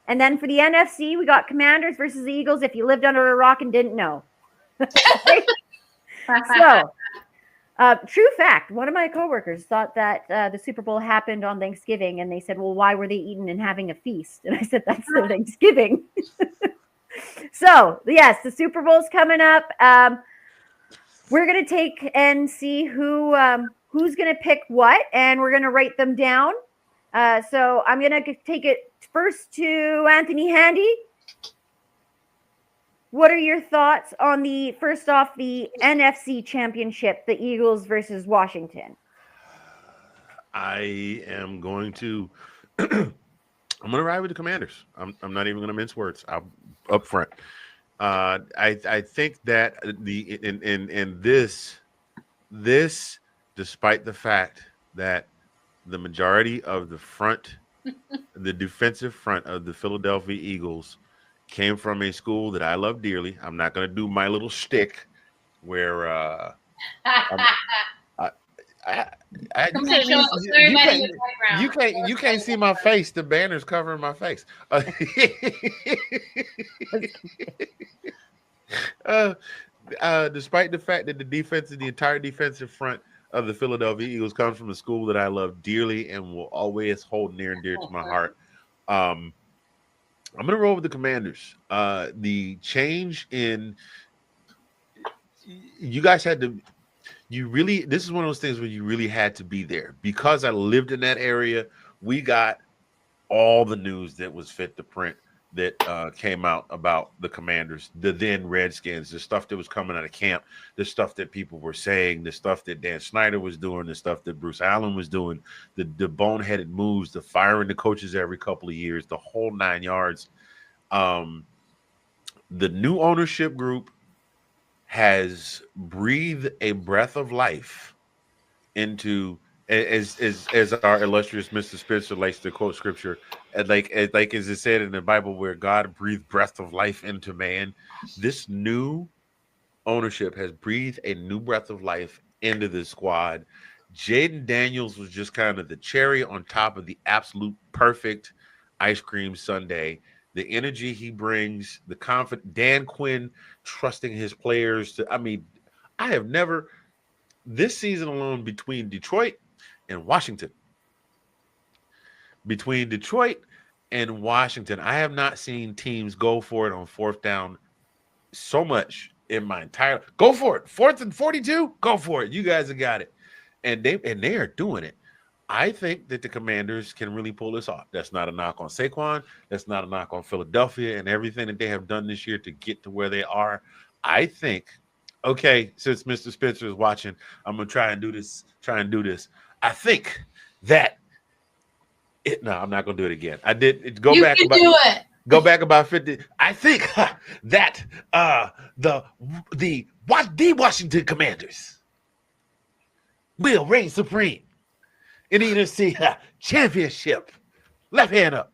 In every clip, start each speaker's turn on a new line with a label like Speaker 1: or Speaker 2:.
Speaker 1: And then for the NFC, we got Commanders versus the Eagles. If you lived under a rock and didn't know. So, true fact, one of my coworkers thought that the Super Bowl happened on Thanksgiving, and they said, well, why were they eating and having a feast? And I said, that's their Thanksgiving. So, yes, the Super Bowl's coming up. We're going to take and see who's going to pick what, and we're going to write them down. So I'm going to take it first to Anthony Handy. What are your thoughts on the NFC Championship, the Eagles versus Washington?
Speaker 2: I am going to I'm going to ride with the Commanders. I'm not even going to mince words. I'm up front. I think that this, despite the fact that the majority of the defensive front of the Philadelphia Eagles came from a school that I love dearly. I'm not going to do my little shtick where you can't see my face. The banner's covering my face. Despite the fact that the entire defensive front of the Philadelphia Eagles comes from a school that I love dearly and will always hold near and dear to my heart. I'm going to roll with the Commanders. The change in you guys had to. This is one of those things where you really had to be there. Because I lived in that area, we got all the news that was fit to print that came out about the Commanders, the then Redskins, the stuff that was coming out of camp, the stuff that people were saying, the stuff that Dan Snyder was doing, the stuff that Bruce Allen was doing, the boneheaded moves, the firing the coaches every couple of years, the whole 9 yards. The new ownership group has breathed a breath of life into, as our illustrious Mr. Spencer likes to quote scripture, like as it said in the Bible, where God breathed breath of life into man. This new ownership has breathed a new breath of life into the squad. Jaden Daniels was just kind of the cherry on top of the absolute perfect ice cream sundae. The energy he brings, the confidence, Dan Quinn trusting his players to, I have never, this season alone between Detroit and Washington, I have not seen teams go for it on fourth down so much in my entire, go for it. 4th and 42, go for it. You guys have got it. And they are doing it. I think that the Commanders can really pull this off. That's not a knock on Saquon. That's not a knock on Philadelphia and everything that they have done this year to get to where they are. I think, okay, since Mr. Spencer is watching, I'm going to try and do this. I think that no, I'm not going to do it again. I did go
Speaker 3: you
Speaker 2: back.
Speaker 3: Can do it.
Speaker 2: Go back about 50. I think that the Washington Commanders will reign supreme in the NFC Championship. Left hand up.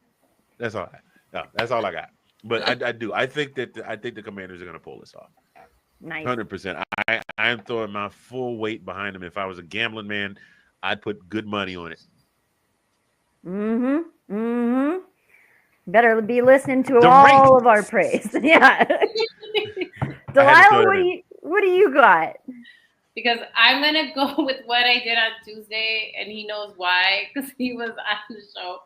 Speaker 2: That's all. That's all I got. But I do. I think the Commanders are going to pull this off.
Speaker 1: Nice.
Speaker 2: 100%. I am throwing my full weight behind them. If I was a gambling man, I'd put good money on it.
Speaker 1: Better be listening to all of our praise. Yeah. Delilah, what do you got?
Speaker 3: Because I'm going to go with what I did on Tuesday, and he knows why, because he was on the show.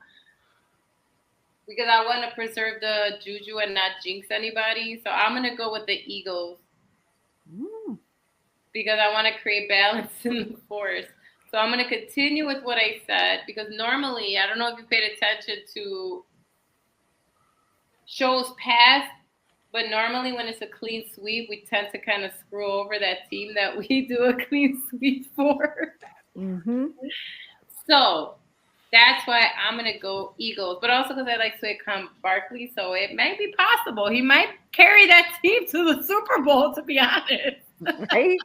Speaker 3: Because I want to preserve the juju and not jinx anybody. So I'm going to go with the Eagles. Because I want to create balance in the force. So I'm going to continue with what I said, because normally, I don't know if you paid attention to shows past, but normally when it's a clean sweep, we tend to kind of screw over that team that we do a clean sweep for. So that's why I'm going to go Eagles. But also because I like Saquon Barkley, so it might be possible. He might carry that team to the Super Bowl, to be honest.
Speaker 1: Right?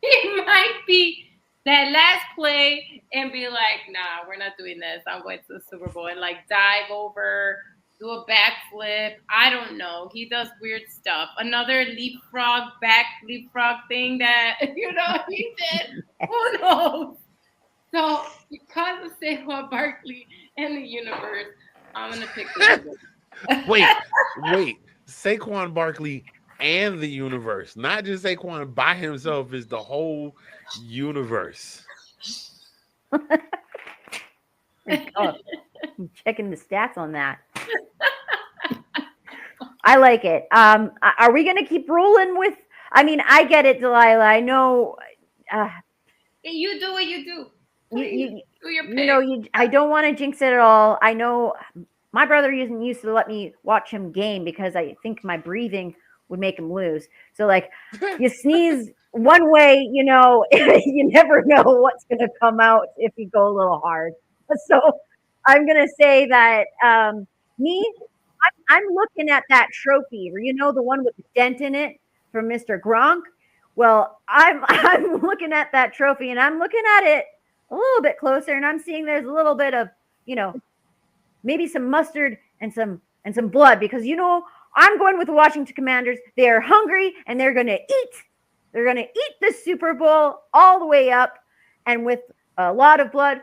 Speaker 3: He might be that last play and be like, nah, we're not doing this. I'm going to the Super Bowl, and like dive over, do a backflip. I don't know. He does weird stuff. Another leapfrog thing that, he did. Who knows? So because of Saquon Barkley and the universe, I'm gonna pick the Eagles.
Speaker 2: Wait. Saquon Barkley and the universe, not just Saquon by himself, is the whole universe.
Speaker 1: Oh, I'm checking the stats on that. I like it. Are we going to keep rolling with? I mean, I get it, Delilah. I know.
Speaker 3: You do what you do.
Speaker 1: You
Speaker 3: Do your pick.
Speaker 1: you know, I don't want to jinx it at all. I know my brother used to let me watch him game because I think my breathing would make him lose. So like, you sneeze one way, you know, you never know what's going to come out if you go a little hard. So I'm going to say that I'm looking at that trophy, or you know, the one with the dent in it from Mr. Gronk. Well, I'm looking at that trophy, and I'm looking at it a little bit closer, and I'm seeing there's a little bit of, you know, maybe some mustard and some blood, because you know I'm going with the Washington Commanders. They are hungry, and they're gonna eat. They're gonna eat the Super Bowl all the way up, and with a lot of blood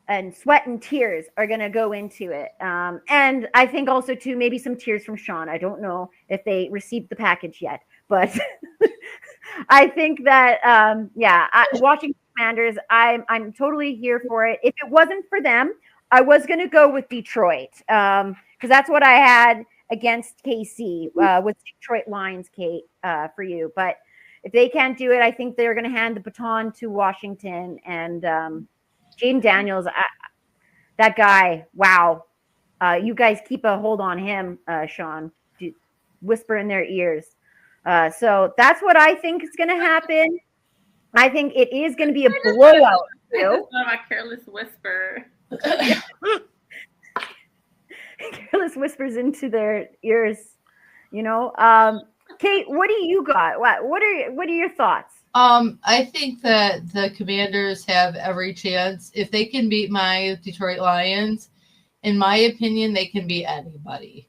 Speaker 1: and sweat and tears are going to go into it. And I think also too, maybe some tears from Sean. I don't know if they received the package yet, but I think that, Washington Commanders, I'm totally here for it. If it wasn't for them, I was going to go with Detroit, because that's what I had against KC, with Detroit Lions, Kate, for you. But if they can't do it, I think they're going to hand the baton to Washington. And Jaden Daniels, that guy, wow. You guys keep a hold on him, Sean. Whisper in their ears. So that's what I think is going to happen. I think it is going to be a blowout.
Speaker 3: My careless whisper.
Speaker 1: Careless whispers into their ears. You know, Kate, what do you got? What are your thoughts?
Speaker 4: I think that the Commanders have every chance. If they can beat my Detroit Lions, in my opinion, they can beat anybody.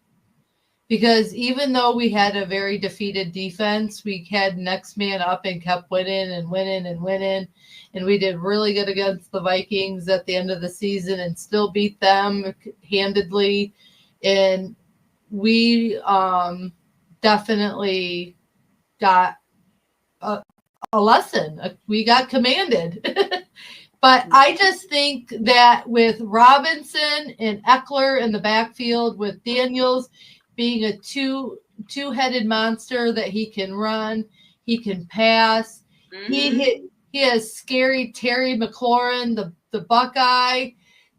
Speaker 4: Because even though we had a very defeated defense, we had next man up and kept winning. And we did really good against the Vikings at the end of the season and still beat them handedly. And we definitely got a lesson. We got commanded. But I just think that with Robinson and Eckler in the backfield, with Daniels being a two-headed monster that he can run, he can pass. Mm-hmm. He has scary Terry McLaurin, the Buckeye,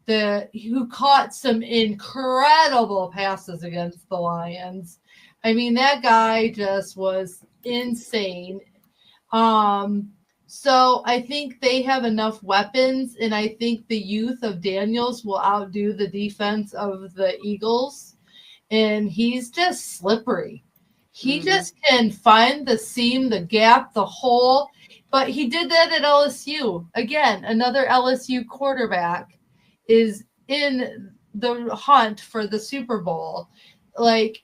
Speaker 4: who caught some incredible passes against the Lions. I mean, that guy just was insane. So I think they have enough weapons, and I think the youth of Daniels will outdo the defense of the Eagles. And he's just slippery. He just can find the seam, the gap, the hole. But he did that at LSU. Again, another LSU quarterback is in the hunt for the Super Bowl. Like,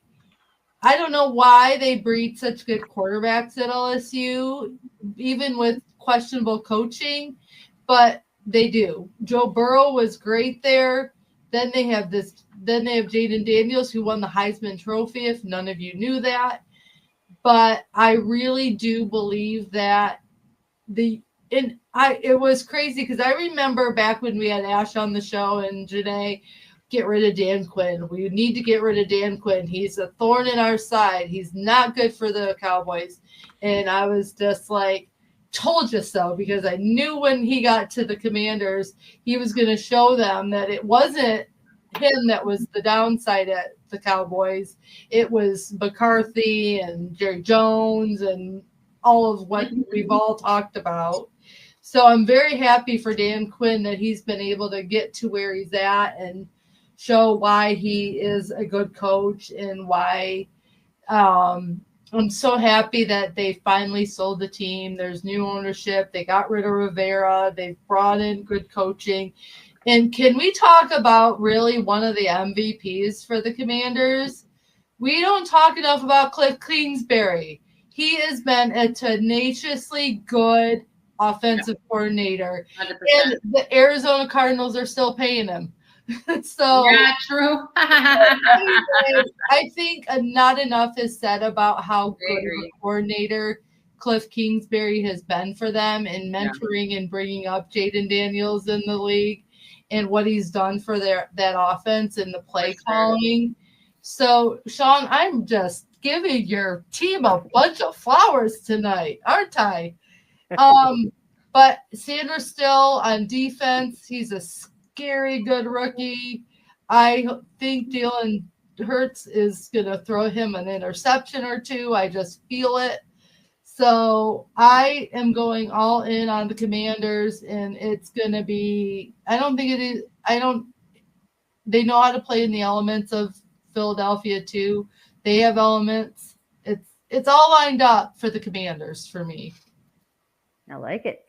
Speaker 4: I don't know why they breed such good quarterbacks at LSU, even with questionable coaching, but they do. Joe Burrow was great there. Then they have Jaden Daniels, who won the Heisman Trophy, if none of you knew that. But I really do believe that it was crazy, because I remember back when we had Ash on the show and Janae, get rid of Dan Quinn. We need to get rid of Dan Quinn. He's a thorn in our side. He's not good for the Cowboys. And I was just like, told you so, because I knew when he got to the Commanders, he was going to show them that it wasn't him that was the downside at the Cowboys. It was McCarthy and Jerry Jones and all of what we've all talked about. So I'm very happy for Dan Quinn that he's been able to get to where he's at and show why he is a good coach, and why I'm so happy that they finally sold the team. There's new ownership. They got rid of Rivera. They've brought in good coaching. And can we talk about really one of the MVPs for the Commanders? We don't talk enough about Cliff Kingsbury. He has been a tenaciously good offensive coordinator. 100%. And the Arizona Cardinals are still paying him. So
Speaker 3: Yeah, true.
Speaker 4: anyway, I think not enough is said about how good of a
Speaker 3: Agree.
Speaker 4: coordinator Cliff Kingsbury has been for them in mentoring and bringing up Jaden Daniels in the league and what he's done for that offense and the play calling. So, Sean, I'm just giving your team a bunch of flowers tonight, aren't I? But Sanders still on defense. He's a scary good rookie. I think Jalen Hurts is going to throw him an interception or two. I just feel it. So I am going all in on the Commanders, and it's going to be, I don't think it is, they know how to play in the elements of Philadelphia too. They have elements. It's all lined up for the Commanders for me.
Speaker 1: I like it.